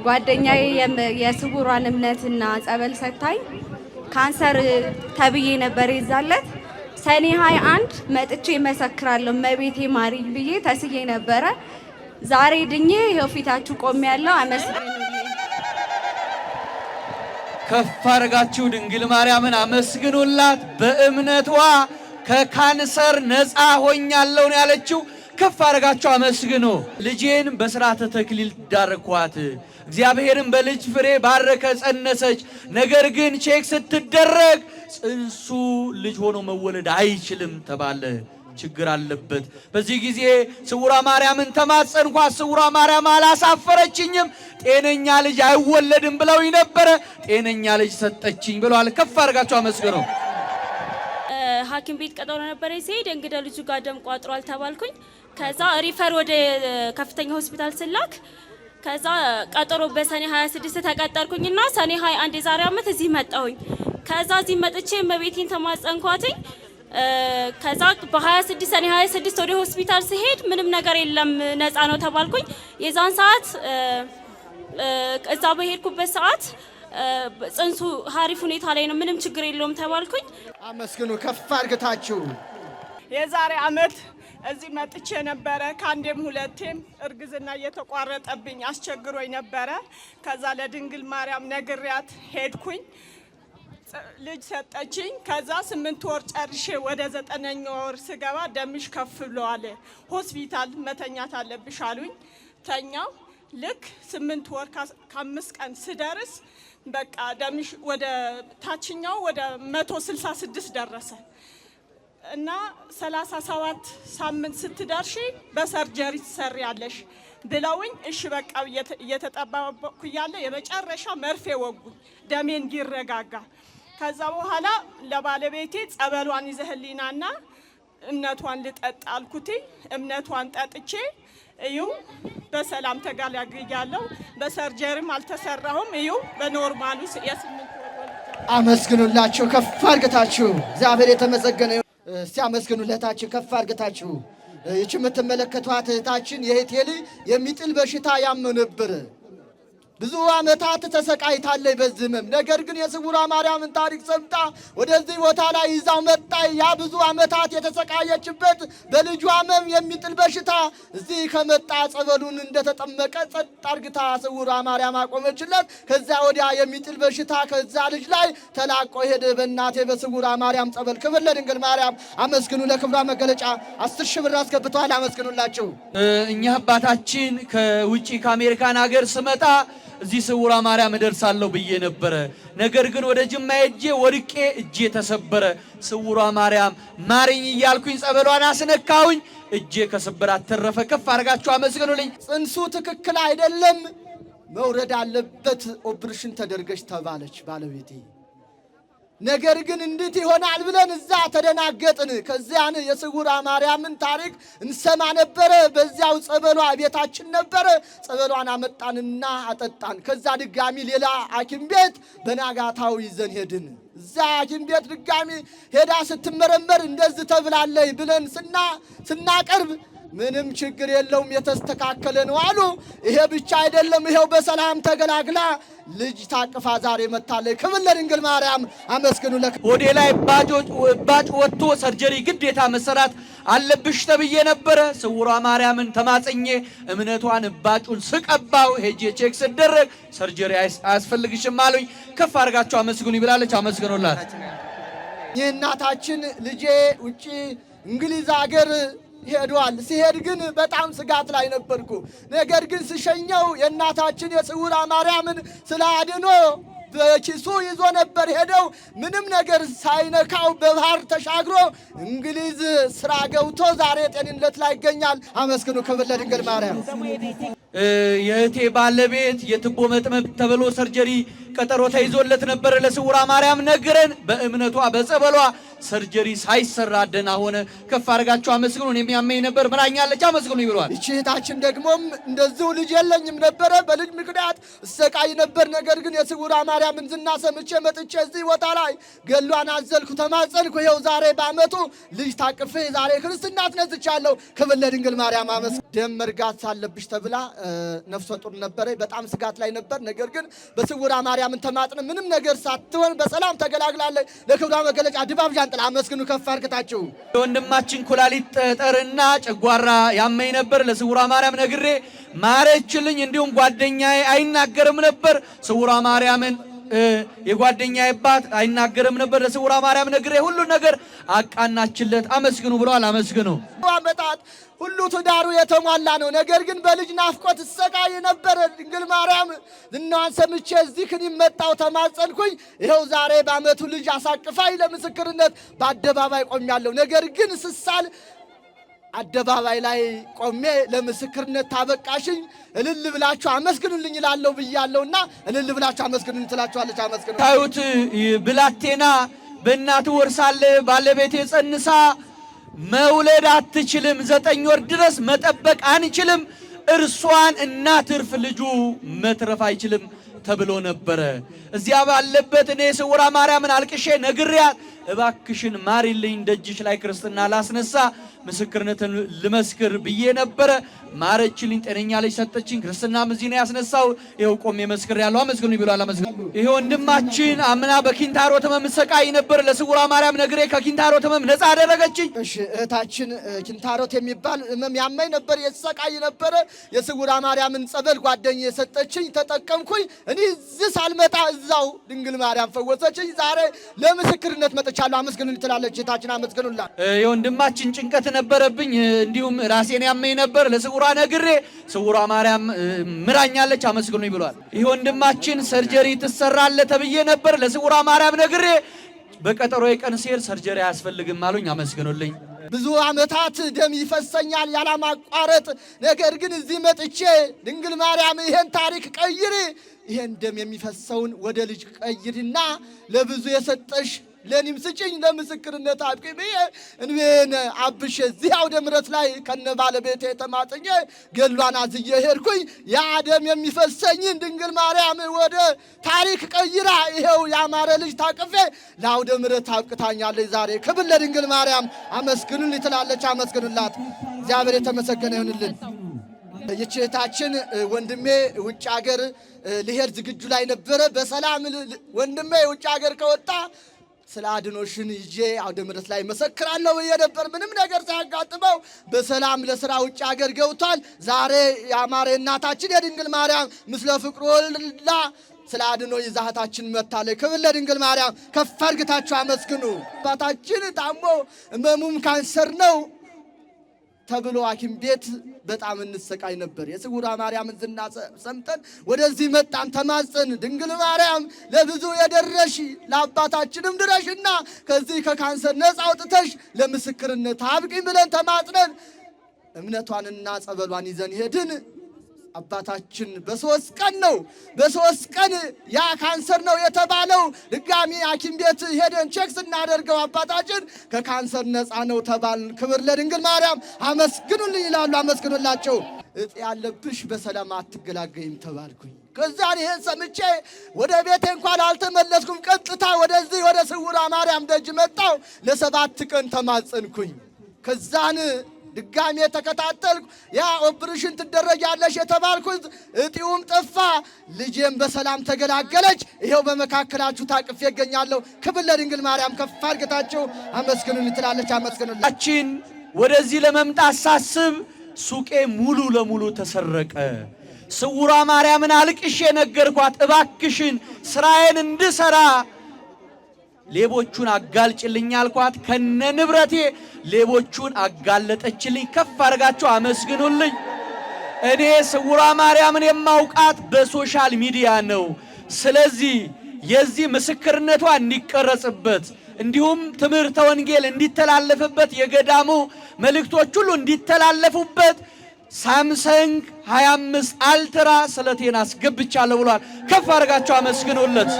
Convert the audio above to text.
ጓደኛዬ የስውሯን እምነትና ጸበል ሰታኝ ካንሰር ተብዬ ነበር ይዛለት ሰኔ 21 መጥቼ መሰክራለሁ መቤቴ ማሪኝ ብዬ ተስዬ ነበረ። ዛሬ ድኜ ይኸው ፊታችሁ ቆሜያለሁ። አመስግኑልኝ። ከፍ አድርጋችሁ ድንግል ማርያምን አመስግኑላት። በእምነቷ ከካንሰር ነፃ ሆኛለሁ ነው ያለችው። ከፍ አድርጋችሁ አመስግኑ። ልጄን በሥርዓተ ተክሊል ዳርኳት፣ እግዚአብሔርን በልጅ ፍሬ ባረከ፣ ጸነሰች። ነገር ግን ቼክ ስትደረግ ጽንሱ ልጅ ሆኖ መወለድ አይችልም ተባለ። ችግር አለበት። በዚህ ጊዜ ስውሯ ማርያምን ተማጸንኳት። ስውሯ ማርያም አላሳፈረችኝም። ጤነኛ ልጅ አይወለድም ብለውኝ ነበረ፣ ጤነኛ ልጅ ሰጠችኝ ብለዋል። ከፍ አድርጋችሁ አመስግኑ። ሐኪም ቤት ቀጠሮ ነበረ ሲሄድ እንግዲህ ልጁ ጋር ደም ቋጥሯል ተባልኩኝ። ከዛ ሪፈር ወደ ከፍተኛ ሆስፒታል ስላክ ከዛ ቀጠሮ በሰኔ 26 ተቀጠርኩኝና ሰኔ 21 የዛሬ ዓመት እዚህ መጣሁኝ። ከዛ እዚህ መጥቼ እመቤቴን ተማጸንኳትኝ። ከዛ በ26 ሰኔ 26 ወደ ሆስፒታል ሲሄድ ምንም ነገር የለም ነፃ ነው ተባልኩኝ። የዛን ሰዓት እዛ በሄድኩበት ሰዓት ጽንሱ ሀሪፍ ሁኔታ ላይ ነው፣ ምንም ችግር የለውም ተባልኩኝ። አመስግኑ ከፍ አድርጋችሁ። የዛሬ ዓመት እዚህ መጥቼ ነበረ። ከአንዴም ሁለቴም እርግዝና እየተቋረጠብኝ አስቸግሮኝ ነበረ። ከዛ ለድንግል ማርያም ነግሪያት ሄድኩኝ። ልጅ ሰጠችኝ። ከዛ 8 ወር ጨርሼ ወደ 9ኛ ወር ስገባ ደምሽ ከፍ ብሏል፣ ሆስፒታል መተኛት አለብሽ አሉኝ። ተኛው። ልክ 8 ወር ከ5 ቀን ስደርስ በቃ ደምሽ ወደ ታችኛው ወደ 166 ደረሰ እና 37 ሳምንት ስትደርሺ በሰርጀሪ ትሰሪያለሽ ብለውኝ እሺ በቃ እየተጠባበቅኩ ያለ የመጨረሻ መርፌ ወጉኝ ደሜ እንዲረጋጋ። ከዛ በኋላ ለባለቤቴ ጸበሏን ይዘህልኝና እምነቷን ልጠጣ አልኩት። እምነቷን ጠጥቼ እዩ በሰላም ተገላግያለሁ። በሰርጀሪም አልተሰራሁም። እዩ በኖርማሉ የ8 ወር። አመስግኑላችሁ ከፍ አድርጋችሁ። እግዚአብሔር የተመሰገነ ይሁን። እስቲ አመስግኑለታችሁ ከፍ አድርጋችሁ። ይህች የምትመለከቷት እህታችን የእህቴ ልጅ የሚጥል በሽታ ያመው ነበር። ብዙ ዓመታት ተሰቃይታለች በዚህ ህመም። ነገር ግን የስውሯ ማርያምን ታሪክ ሰምታ ወደዚህ ቦታ ላይ ይዛው መጣ። ያ ብዙ ዓመታት የተሰቃየችበት በልጇ ህመም የሚጥል በሽታ እዚህ ከመጣ ጸበሉን እንደተጠመቀ ጸጥ አርግታ ስውሯ ማርያም አቆመችለት። ከዛ ወዲያ የሚጥል በሽታ ከዛ ልጅ ላይ ተላቆ ሄደ በእናቴ በስውሯ ማርያም ጸበል። ክብር ለድንግል ማርያም። አመስግኑ። ለክብሯ መገለጫ 10,000 ብር አስገብተዋል። አመስግኑላቸው። እኛ አባታችን ከውጪ ከአሜሪካን ሀገር ስመጣ እዚህ ስውሯ ማርያም እደርሳለሁ ብዬ ነበረ። ነገር ግን ወደ ጅማ ሄጄ ወድቄ እጄ ተሰበረ። ስውሯ ማርያም ማረኝ እያልኩኝ ጸበሏን አስነካሁኝ። እጄ ከስብራት ተረፈ። ከፍ አድርጋችሁ አመስግኑልኝ። ጽንሱ ትክክል አይደለም፣ መውረድ አለበት፣ ኦፕሬሽን ተደርገሽ ተባለች ባለቤቴ። ነገር ግን እንዴት ይሆናል ብለን እዛ ተደናገጥን። ከዚያን የስውሯ ማርያምን ታሪክ እንሰማ ነበረ። በዚያው ጸበሏ ቤታችን ነበረ። ጸበሏን አመጣንና አጠጣን። ከዛ ድጋሚ ሌላ ሐኪም ቤት በናጋታው ይዘን ሄድን። እዛ ሐኪም ቤት ድጋሚ ሄዳ ስትመረመር እንደዚህ ተብላለይ ብለን ስናቀርብ ምንም ችግር የለውም የተስተካከለ ነው አሉ። ይሄ ብቻ አይደለም፣ ይሄው በሰላም ተገላግላ ልጅ ታቅፋ ዛሬ መታለች። ክብር ለድንግል ማርያም። አመስግኑ። ሆዴ ላይ ባጭ ወጥቶ ሰርጀሪ ግዴታ መሰራት አለብሽ ተብዬ ነበረ። ስውሯ ማርያምን ተማጸኜ እምነቷን ባጩን ስቀባው ሄጄ ቼክ ስደረግ ሰርጀሪ አያስፈልግሽም አሉኝ። ከፍ አድርጋችሁ አመስግኑ ይብላለች። አመስግኑላት። የእናታችን ልጄ ውጪ እንግሊዝ ሀገር ሄዷል። ሲሄድ ግን በጣም ስጋት ላይ ነበርኩ። ነገር ግን ስሸኘው የእናታችን የስውሯ ማርያምን ስላድኖ በኪሱ ይዞ ነበር ሄደው ምንም ነገር ሳይነካው በባህር ተሻግሮ እንግሊዝ ስራ ገብቶ ዛሬ ጤንነት ላይ ይገኛል። አመስግኑ። ክብር ለድንግል ማርያም። የእህቴ ባለቤት የትቦ መጥመቅ ተብሎ ሰርጀሪ ቀጠሮ ተይዞለት ነበር። ለስውሯ ማርያም ነግረን በእምነቷ በጸበሏ ሰርጀሪ ሳይሰራ ደህና ሆነ። ከፍ አድርጋችሁ አመስግኑ። እኔም ያመኝ ነበር ብላኛለች፣ አመስግኑ ይብሏል። ይህች እህታችን ደግሞም እንደዚሁ ልጅ የለኝም ነበረ፣ በልጅ ምክንያት እሰቃይ ነበር። ነገር ግን የስውሯ ማርያምን ዝና ሰምቼ መጥቼ እዚህ ቦታ ላይ ገሏን አዘልኩ፣ ተማጸንኩ። ይኸው ዛሬ በዓመቱ ልጅ ታቅፌ ዛሬ ክርስትና አስነስቻለሁ። ክብር ለድንግል ማርያም አመስግኑ። ደም መርጋት ሳለብሽ ተብላ ነፍሰ ጡር ነበረ። በጣም ስጋት ላይ ነበር። ነገር ግን በስውሯ ማርያምን ተማጥነ ምንም ነገር ሳትሆን በሰላም ተገላግላለች። ለክብሯ መገለጫ ድባብ ዣንጥላ አመስግኑ። ከፍ አድርጋችሁ ወንድማችን ኩላሊት ጠጠርና ጨጓራ ያመኝ ነበር። ለስውሯ ማርያም ነግሬ ማረችልኝ። እንዲሁም ጓደኛዬ አይናገርም ነበር። ስውሯ ማርያምን የጓደኛዬ አባት አይናገርም ነበር። ለስውሯ ማርያም ነግሬ ሁሉ ነገር አቃናችለት። አመስግኑ ብለዋል። አመስግኑ። አመጣት ሁሉ ትዳሩ የተሟላ ነው። ነገር ግን በልጅ ናፍቆት እሰቃይ ነበር። ድንግል ማርያም ዝናዋን ሰምቼ እዚህ መጣሁ፣ ተማጸንኩኝ። ይኸው ዛሬ በዓመቱ ልጅ አሳቅፋኝ ለምስክርነት በአደባባይ ቆሜያለሁ። ነገር ግን ስሳል አደባባይ ላይ ቆሜ ለምስክርነት ታበቃሽኝ፣ እልል ብላችሁ አመስግኑልኝ እላለሁ ብያለሁና እልል ብላችሁ አመስግኑልኝ ትላችኋለች። አመስግኑ። ታዩት ብላቴና በእናቱ ወርሳለ ባለቤቴ ጸንሳ መውለድ አትችልም፣ 9 ወር ድረስ መጠበቅ አንችልም፣ እርሷን እናትርፍ ልጁ መትረፍ አይችልም ተብሎ ነበረ። እዚያ ባለበት እኔ ስውሯ ማርያምን አልቅሼ ነግሬያት እባክሽን ማሪልኝ፣ ደጅሽ ላይ ክርስትና ላስነሳ ምስክርነትን ልመስክር ብዬ ነበረ። ማረችልኝ፣ ጤነኛ ልጅ ሰጠችኝ። ክርስትናም እዚህ ነው ያስነሳው። ይኸው ቆሜ መስክር ያለው አመስግኑ ይብሏል። አመስግኑ። ይሄ ወንድማችን አምና በኪንታሮት ህመም ሰቃይ ነበር። ለስውሯ ማርያም ነግሬ ከኪንታሮት ህመም ነፃ አደረገችኝ። እሺ እህታችን ኪንታሮት የሚባል ህመም ያመኝ ነበር፣ የተሰቃይ ነበረ። የስውሯ ማርያምን ጸበል ጓደኛዬ የሰጠችኝ፣ ተጠቀምኩኝ። እኔ እዚህ ሳልመጣ እዛው ድንግል ማርያም ፈወሰችኝ። ዛሬ ለምስክርነት መጥቻለሁ። አመስግኑልኝ ትላለች እህታችን። አመስግኑላት። የወንድማችን ጭንቀት ነበረብኝ፣ እንዲሁም ራሴን ያመኝ ነበር። ለስውሯ ነግሬ ስውሯ ማርያም ምራኛለች። አመስግኑኝ ብሏል። ይህ ወንድማችን ሰርጀሪ ትሰራለህ ተብዬ ነበር። ለስውሯ ማርያም ነግሬ በቀጠሮ የቀን ሲሄድ ሰርጀሪ አያስፈልግም አሉኝ። አመስግኑልኝ። ብዙ ዓመታት ደም ይፈሰኛል ያለማቋረጥ። ነገር ግን እዚህ መጥቼ ድንግል ማርያም ይሄን ታሪክ ቀይሪ፣ ይሄን ደም የሚፈሰውን ወደ ልጅ ቀይርና ለብዙ የሰጠሽ ለኔም ስጭኝ ለምስክርነት አብቂ ብዬ እንቤን አብሼ እዚህ አውደ ምሕረት ላይ ከነ ባለቤቴ ተማጥኜ ገሏን አዝዬ ሄድኩኝ። ያ ደም የሚፈሰኝን ድንግል ማርያም ወደ ታሪክ ቀይራ ይሄው ያማረ ልጅ ታቅፌ ለአውደ ምሕረት አብቅታኛለች። ዛሬ ክብር ለድንግል ማርያም አመስግኑልኝ ትላለች። አመስግኑላት። እግዚአብሔር የተመሰገነ ይሁንልን። ይህች እህታችን ወንድሜ ውጭ ሀገር ሊሄድ ዝግጁ ላይ ነበረ። በሰላም ወንድሜ ውጭ ሀገር ከወጣ ስለ አድኖሽን ይዤ አውደ ምሕረት ላይ መሰክራለሁ ብዬ ነበር። ምንም ነገር ሳያጋጥመው በሰላም ለስራ ውጭ ሀገር ገብቷል። ዛሬ ያማረ እናታችን የድንግል ማርያም ምስለ ፍቅር ወልዳ ስለ አድኖ ይዛታችን መታለች። ክብር ለድንግል ማርያም። ከፍ አድርጋችሁ አመስግኑ። አባታችን ታሞ ህመሙም ካንሰር ነው ተብሎ ሐኪም ቤት በጣም እንሰቃይ ነበር። የስውሯ ማርያምን ዝና ሰምተን ወደዚህ መጣን፣ ተማጸን። ድንግል ማርያም ለብዙ የደረሽ ለአባታችንም ድረሽና ከዚህ ከካንሰር ነፃ አውጥተሽ ለምስክርነት አብቂኝ ብለን ተማጽነን እምነቷንና ጸበሏን ይዘን ሄድን። አባታችን በ3 ቀን ነው፣ በ3 ቀን ያ ካንሰር ነው የተባለው። ድጋሚ ሐኪም ቤት ሄደን ቼክ ስናደርገው አባታችን ከካንሰር ነፃ ነው ተባልን። ክብር ለድንግል ማርያም። አመስግኑልኝ ይላሉ። አመስግኑላቸው። እጤ ያለብሽ በሰላም አትገላገይም ተባልኩኝ። ከዛን ይሄን ሰምቼ ወደ ቤቴ እንኳን አልተመለስኩም። ቀጥታ ወደዚህ ወደ ስውሯ ማርያም ደጅ መጣሁ። ለ7 ቀን ተማጸንኩኝ። ከዛን ድጋሜ ተከታተልኩ። ያ ኦፕሬሽን ትደረጊያለሽ የተባልኩት እጢውም ጠፋ። ልጄም በሰላም ተገላገለች። ይኸው በመካከላችሁ ታቅፌ እገኛለሁ። ክብር ለድንግል ማርያም። ከፍ አድርጋችሁ አመስግኑልኝ ትላለች። አመስግኑላችን። ወደዚህ ለመምጣት ሳስብ ሱቄ ሙሉ ለሙሉ ተሰረቀ። ስውሯ ማርያምን አልቅሼ ነገርኳት፣ እባክሽን ስራዬን እንድሰራ ሌቦቹን አጋልጭልኝ አልኳት። ከነ ንብረቴ ሌቦቹን አጋለጠችልኝ። ከፍ አድርጋችሁ አመስግኑልኝ። እኔ ስውሯ ማርያምን የማውቃት በሶሻል ሚዲያ ነው። ስለዚህ የዚህ ምስክርነቷ እንዲቀረጽበት እንዲሁም ትምህርተ ወንጌል እንዲተላለፍበት የገዳሙ መልእክቶች ሁሉ እንዲተላለፉበት ሳምሰንግ 25 አልትራ ስለቴን አስገብቻለሁ ብሏል። ከፍ አድርጋችሁ አመስግኑለት።